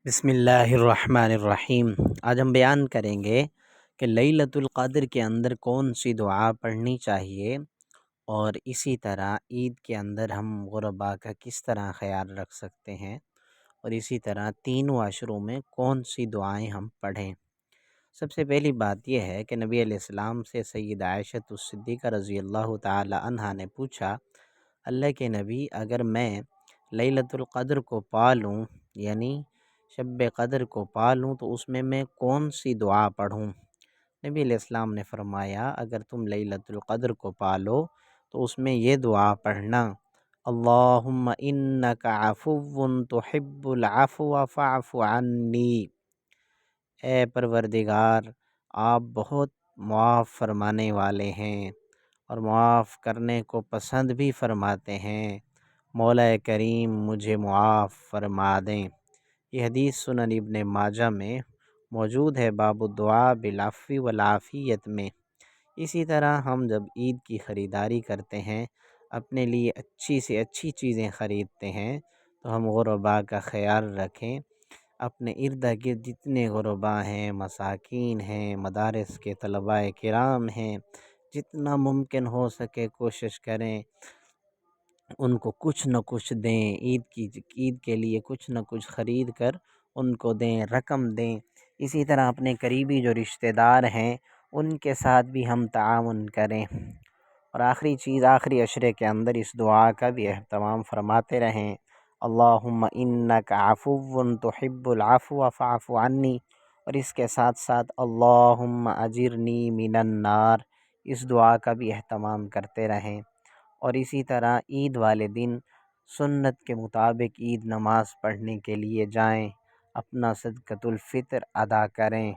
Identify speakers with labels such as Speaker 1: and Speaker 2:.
Speaker 1: بسم اللہ الرحمن الرحیم۔ آج ہم بیان کریں گے کہ لیلۃ القدر کے اندر کون سی دعا پڑھنی چاہیے، اور اسی طرح عید کے اندر ہم غرباء کا کس طرح خیال رکھ سکتے ہیں، اور اسی طرح تینوں عشروں میں کون سی دعائیں ہم پڑھیں۔ سب سے پہلی بات یہ ہے کہ نبی علیہ السلام سے سیدہ عائشہ الصدیقہ رضی اللہ تعالی عنہا نے پوچھا، اللہ کے نبی، اگر میں لیلۃ القدر کو پالوں، یعنی شب قدر کو پالوں، تو اس میں کون سی دعا پڑھوں؟ نبی علیہ السلام نے فرمایا، اگر تم لیلۃ القدر کو پالو تو اس میں یہ دعا پڑھنا، اللہم انک عفو تحب العفو فاعف عنی۔ اے پروردگار، آپ بہت معاف فرمانے والے ہیں اور معاف کرنے کو پسند بھی فرماتے ہیں، مولا کریم مجھے معاف فرما دیں۔ یہ حدیث سنن ابن ماجہ میں موجود ہے، باب الدعاء بالعفو والعافیت میں۔ اسی طرح ہم جب عید کی خریداری کرتے ہیں، اپنے لیے اچھی سے اچھی چیزیں خریدتے ہیں، تو ہم غرباء کا خیال رکھیں۔ اپنے ارد گرد جتنے غرباء ہیں، مساکین ہیں، مدارس کے طلباء کرام ہیں، جتنا ممکن ہو سکے کوشش کریں ان کو کچھ نہ کچھ دیں، عید کے لیے کچھ نہ کچھ خرید کر ان کو دیں، رقم دیں۔ اسی طرح اپنے قریبی جو رشتہ دار ہیں ان کے ساتھ بھی ہم تعاون کریں، اور آخری چیز، آخری عشرے کے اندر اس دعا کا بھی اہتمام فرماتے رہیں، اللہم انک عفو تحب العفو فاعف عنی، اور اس کے ساتھ ساتھ اللہم اجرنی من النار، اس دعا کا بھی اہتمام کرتے رہیں۔ اور اسی طرح عید والے دن سنت کے مطابق عید نماز پڑھنے کے لیے جائیں، اپنا صدقۃ الفطر ادا کریں۔